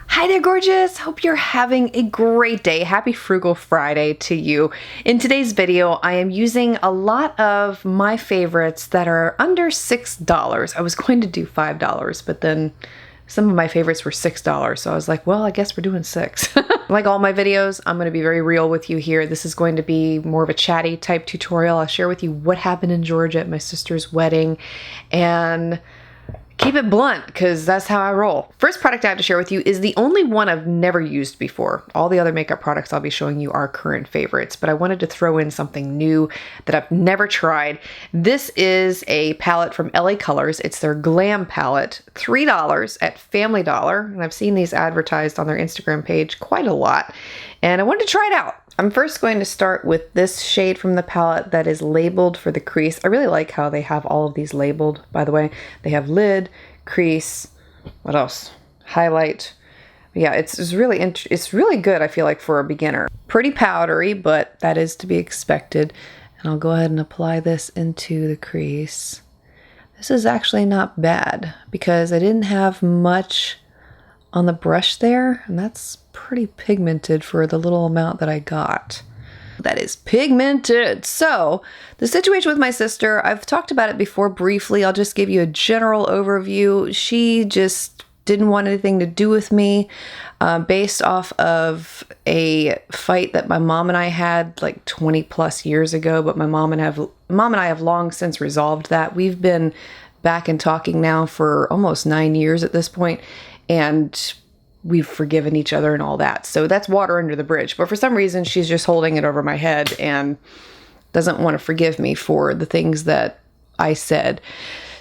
Hi there, gorgeous! Hope you're having a great day. Happy Frugal Friday to you. In today's video, I am using a lot of my favorites that are under $6. I was going to do $5, but then some of my favorites were $6, so I was like, well, I guess we're doing 6. Like all my videos, I'm going to be very real with you here. This is going to be more of a chatty type tutorial. I'll share with you what happened in Georgia at my sister's wedding, and keep it blunt, because that's how I roll. First product I have to share with you is the only one I've never used before. All the other makeup products I'll be showing you are current favorites, but I wanted to throw in something new that I've never tried. This is a palette from LA Colors. It's their Glam palette, $3 at Family Dollar, and I've seen these advertised on their Instagram page quite a lot, and I wanted to try it out. I'm first going to start with this shade from the palette that is labeled for the crease. I really like how they have all of these labeled, by the way. They have lid, crease, what else? Highlight. Yeah, it's really good, I feel like, for a beginner. Pretty powdery, but that is to be expected. And I'll go ahead and apply this into the crease. This is actually not bad because I didn't have much on the brush there, and that's pretty pigmented for the little amount that I got. That is pigmented. So the situation with my sister, I've talked about it before briefly. I'll just give you a general overview. She just didn't want anything to do with me based off of a fight that my mom and I had like 20 plus years ago, but my mom and I have long since resolved that. We've been back and talking now for almost 9 years at this point, and we've forgiven each other and all that. So that's water under the bridge. But for some reason, she's just holding it over my head and doesn't want to forgive me for the things that I said.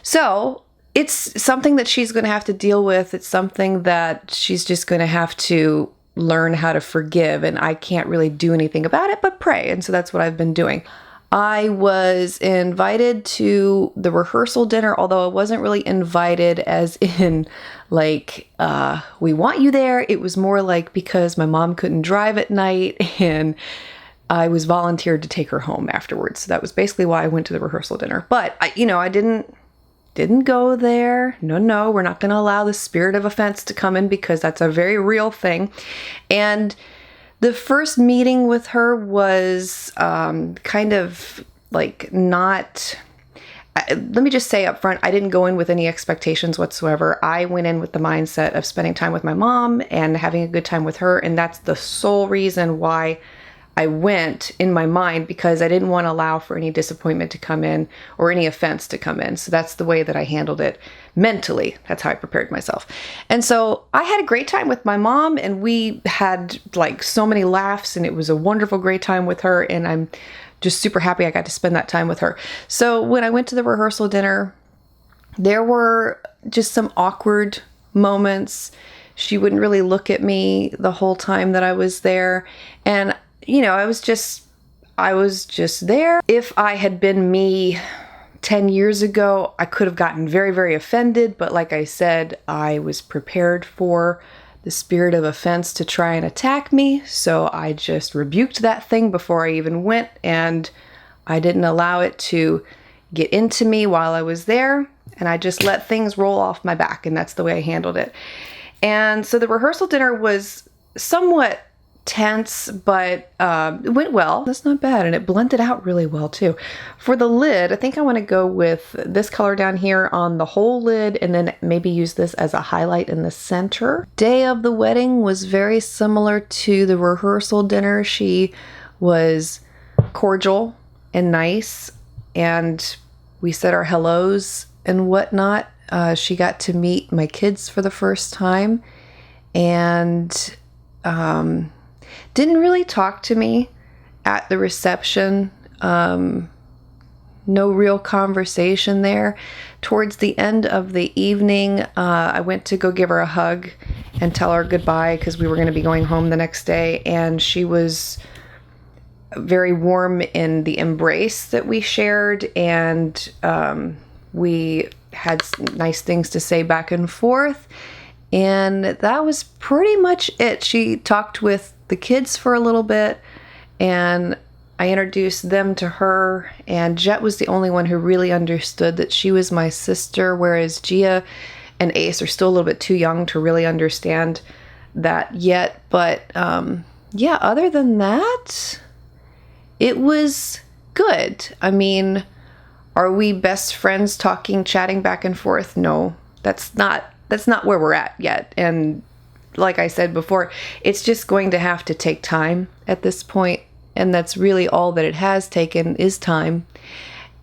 So it's something that she's going to have to deal with. It's something that she's just going to have to learn how to forgive. And I can't really do anything about it but pray. And so that's what I've been doing. I was invited to the rehearsal dinner, although I wasn't really invited as in like, we want you there. It was more like because my mom couldn't drive at night and I was volunteered to take her home afterwards. So that was basically why I went to the rehearsal dinner. But I didn't go there. No, we're not going to allow the spirit of offense to come in because that's a very real thing. And the first meeting with her was kind of like not, let me just say up front, I didn't go in with any expectations whatsoever. I went in with the mindset of spending time with my mom and having a good time with her. And that's the sole reason why I went in my mind, because I didn't want to allow for any disappointment to come in or any offense to come in. So that's the way that I handled it mentally. That's how I prepared myself. And so I had a great time with my mom, and we had like so many laughs, and it was a wonderful, great time with her. And I'm just super happy I got to spend that time with her. So when I went to the rehearsal dinner, there were just some awkward moments. She wouldn't really look at me the whole time that I was there. And you know, I was just there. If I had been me 10 years ago, I could have gotten very, very offended. But like I said, I was prepared for the spirit of offense to try and attack me. So I just rebuked that thing before I even went, and I didn't allow it to get into me while I was there. And I just let things roll off my back, and that's the way I handled it. And so the rehearsal dinner was somewhat tense, but it went well. That's not bad, and it blended out really well too. For the lid, I think I want to go with this color down here on the whole lid, and then maybe use this as a highlight in the center. Day of the wedding was very similar to the rehearsal dinner. She was cordial and nice, and we said our hellos and whatnot. She got to meet my kids for the first time, and didn't really talk to me at the reception. No real conversation there. Towards the end of the evening, I went to go give her a hug and tell her goodbye because we were going to be going home the next day. And she was very warm in the embrace that we shared. And we had nice things to say back and forth. And that was pretty much it. She talked with the kids for a little bit, and I introduced them to her, and Jet was the only one who really understood that she was my sister, whereas Gia and Ace are still a little bit too young to really understand that yet. But yeah, other than that, it was good. I mean, are we best friends talking, chatting back and forth? No, that's not where we're at yet. And like I said before, it's just going to have to take time at this point. And that's really all that it has taken, is time.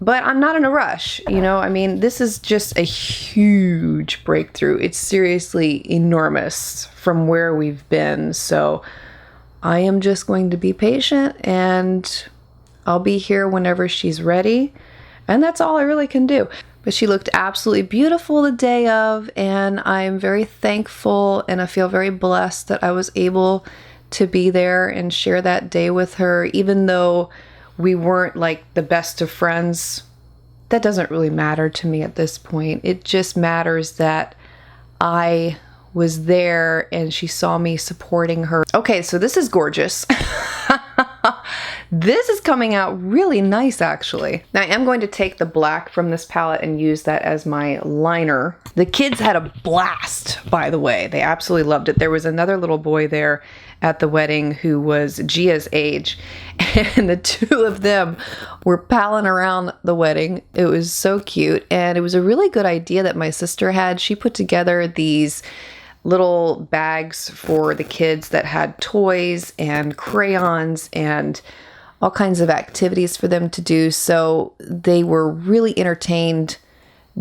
But I'm not in a rush, you know? I mean, this is just a huge breakthrough. It's seriously enormous from where we've been. So I am just going to be patient, and I'll be here whenever she's ready. And that's all I really can do. But she looked absolutely beautiful the day of, and I'm very thankful, and I feel very blessed that I was able to be there and share that day with her, even though we weren't like the best of friends. That doesn't really matter to me at this point. It just matters that I was there and she saw me supporting her. Okay, so this is gorgeous. This is coming out really nice, actually. Now, I am going to take the black from this palette and use that as my liner. The kids had a blast, by the way. They absolutely loved it. There was another little boy there at the wedding who was Gia's age, and the two of them were palling around the wedding. It was so cute, and it was a really good idea that my sister had. She put together these little bags for the kids that had toys and crayons and all kinds of activities for them to do. So they were really entertained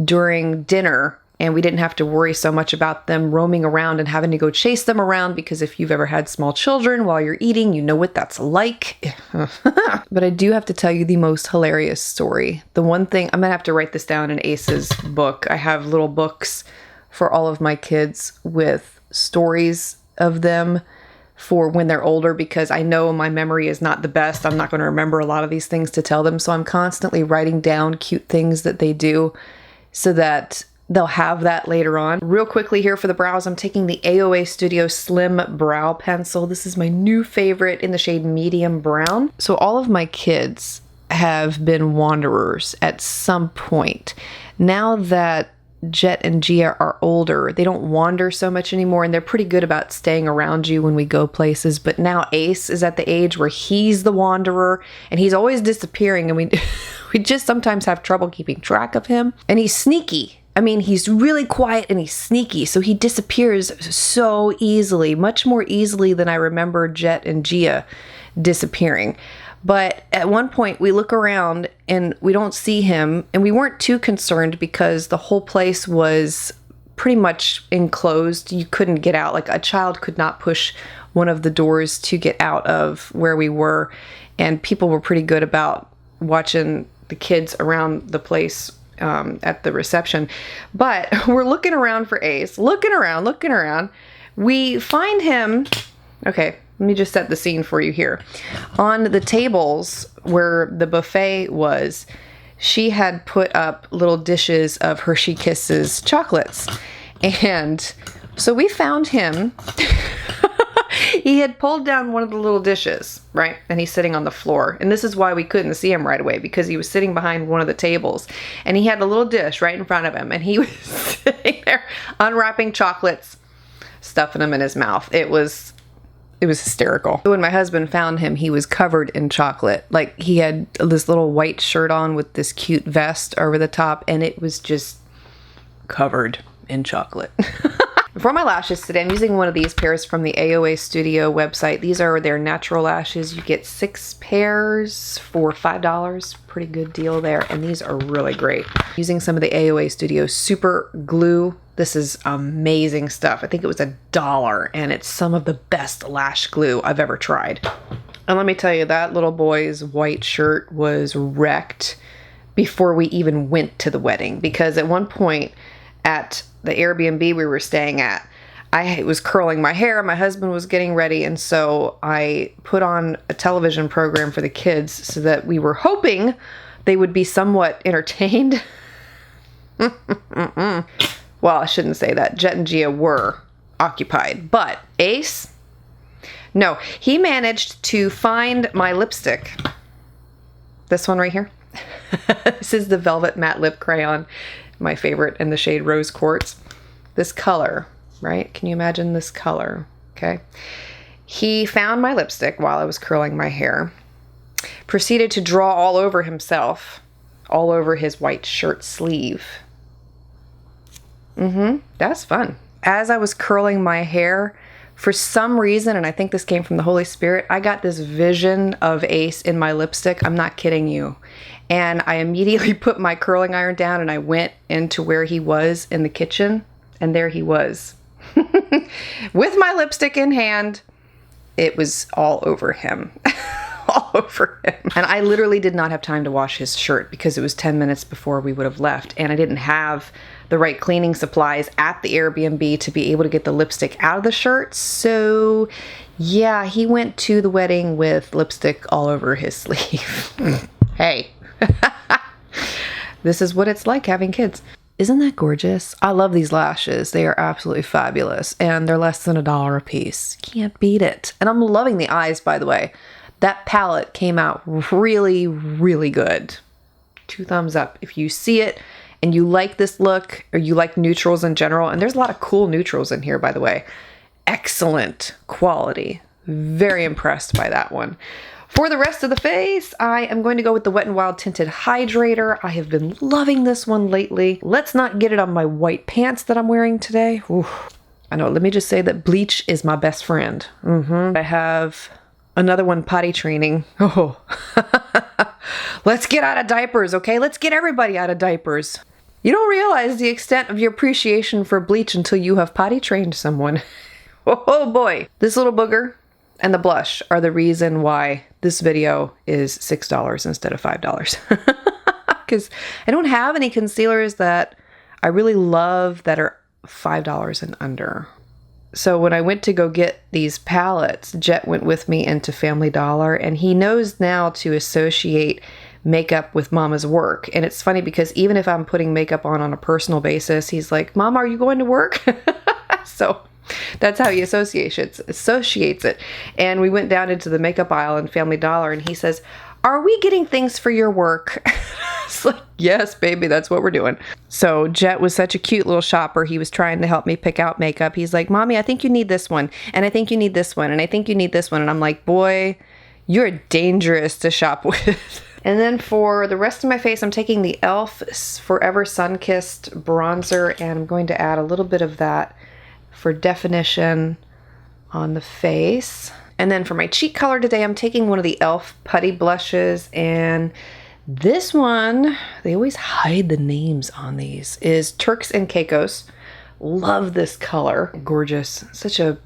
during dinner, and we didn't have to worry so much about them roaming around and having to go chase them around, because if you've ever had small children while you're eating, you know what that's like. But I do have to tell you the most hilarious story. The one thing, I'm gonna have to write this down in Ace's book. I have little books for all of my kids with stories of them for when they're older, because I know my memory is not the best. I'm not going to remember a lot of these things to tell them. So I'm constantly writing down cute things that they do so that they'll have that later on. Real quickly here for the brows, I'm taking the AOA Studio Slim Brow Pencil. This is my new favorite in the shade Medium Brown. So all of my kids have been wanderers at some point. Now that Jet and Gia are older, they don't wander so much anymore, and they're pretty good about staying around you when we go places. But now Ace is at the age where he's the wanderer, and he's always disappearing, and we just sometimes have trouble keeping track of him. And he's sneaky. I mean, he's really quiet and he's sneaky, so he disappears so easily, much more easily than I remember Jet and Gia disappearing. But at one point we look around and we don't see him, and we weren't too concerned because the whole place was pretty much enclosed. You couldn't get out. Like, a child could not push one of the doors to get out of where we were, and people were pretty good about watching the kids around the place at the reception. But we're looking around for Ace, looking around. We find him. Okay, let me just set the scene for you here. On the tables where the buffet was, she had put up little dishes of Hershey Kisses chocolates. And so we found him. He had pulled down one of the little dishes, right? And he's sitting on the floor. And this is why we couldn't see him right away, because he was sitting behind one of the tables. And he had a little dish right in front of him. And he was sitting there unwrapping chocolates, stuffing them in his mouth. It was hysterical. When my husband found him, he was covered in chocolate. Like, he had this little white shirt on with this cute vest over the top, and it was just covered in chocolate. For my lashes today, I'm using one of these pairs from the AOA Studio website. These are their natural lashes. You get 6 pairs for $5. Pretty good deal there, and these are really great. Using some of the AOA Studio Super Glue. This is amazing stuff. I think it was $1, and it's some of the best lash glue I've ever tried. And let me tell you, that little boy's white shirt was wrecked before we even went to the wedding, because at one point at the Airbnb we were staying at, I was curling my hair, my husband was getting ready, and so I put on a television program for the kids so that we were hoping they would be somewhat entertained. Well, I shouldn't say that. Jet and Gia were occupied, but Ace, no, he managed to find my lipstick This one right here. This is the Velvet Matte Lip Crayon, my favorite, in the shade Rose Quartz. This color, right? Can you imagine this color? Okay. He found my lipstick while I was curling my hair, proceeded to draw all over himself, all over his white shirt sleeve. That's fun. As I was curling my hair, for some reason, and I think this came from the Holy Spirit, I got this vision of Ace in my lipstick. I'm not kidding you. And I immediately put my curling iron down and I went into where he was in the kitchen, and there he was. With my lipstick in hand, it was all over him. All over him. And I literally did not have time to wash his shirt because it was 10 minutes before we would have left, and I didn't have the right cleaning supplies at the Airbnb to be able to get the lipstick out of the shirt. So yeah, he went to the wedding with lipstick all over his sleeve. Hey, this is what it's like having kids. Isn't that gorgeous? I love these lashes. They are absolutely fabulous, and they're less than $1 a piece. Can't beat it. And I'm loving the eyes, by the way. That palette came out really, really good. 2 thumbs up if you see it and you like this look, or you like neutrals in general. And there's a lot of cool neutrals in here, by the way. Excellent quality. Very impressed by that one. For the rest of the face, I am going to go with the Wet n Wild Tinted Hydrator. I have been loving this one lately. Let's not get it on my white pants that I'm wearing today. Ooh. I know, let me just say that bleach is my best friend. I have another one, potty training. Oh, let's get out of diapers, okay? Let's get everybody out of diapers. You don't realize the extent of your appreciation for bleach until you have potty trained someone. Oh boy. This little booger and the blush are the reason why this video is $6 instead of $5. Because I don't have any concealers that I really love that are $5 and under. So when I went to go get these palettes, Jet went with me into Family Dollar, and he knows now to associate makeup with Mama's work. And it's funny because even if I'm putting makeup on a personal basis, he's like, Mama, are you going to work? So that's how he associates it. And we went down into the makeup aisle in Family Dollar, and he says, are we getting things for your work? It's like, yes, baby, that's what we're doing. So Jet was such a cute little shopper. He was trying to help me pick out makeup. He's like, Mommy, I think you need this one. And I think you need this one. And I think you need this one. And I'm like, boy, you're dangerous to shop with. And then for the rest of my face, I'm taking the e.l.f. Forever Sun-Kissed bronzer, and I'm going to add a little bit of that for definition on the face. And then for my cheek color today, I'm taking one of the e.l.f. putty blushes, and this one, they always hide the names on these, is Turks and Caicos. Love this color. Gorgeous. Such a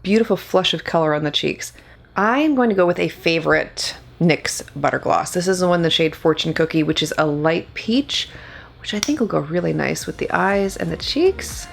beautiful flush of color on the cheeks. I'm going to go with a favorite NYX Butter Gloss. This is the one in the shade Fortune Cookie, which is a light peach, which I think will go really nice with the eyes and the cheeks.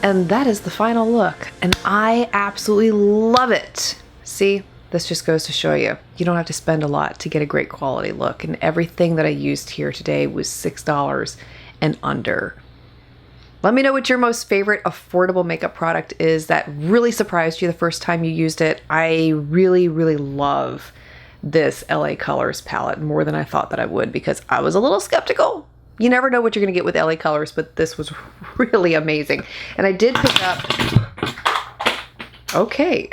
And that is the final look, and I absolutely love it. See, this just goes to show you, you don't have to spend a lot to get a great quality look, and everything that I used here today was $6 and under. Let me know what your most favorite affordable makeup product is that really surprised you the first time you used it. I really, really love this LA Colors palette more than I thought that I would, because I was a little skeptical. You never know what you're going to get with LA Colors, but this was really amazing. And I did pick up, okay,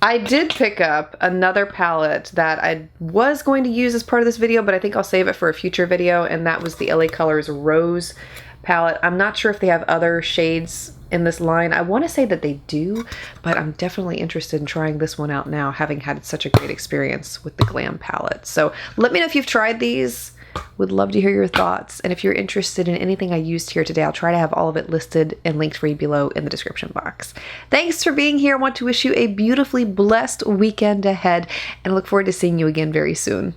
I did pick up another palette that I was going to use as part of this video, but I think I'll save it for a future video, and that was the LA Colors Rose palette. I'm not sure if they have other shades in this line. I want to say that they do, but I'm definitely interested in trying this one out now, having had such a great experience with the Glam palette. So let me know if you've tried these. Would love to hear your thoughts. And if you're interested in anything I used here today, I'll try to have all of it listed and linked for you below in the description box. Thanks for being here. I want to wish you a beautifully blessed weekend ahead, and I look forward to seeing you again very soon.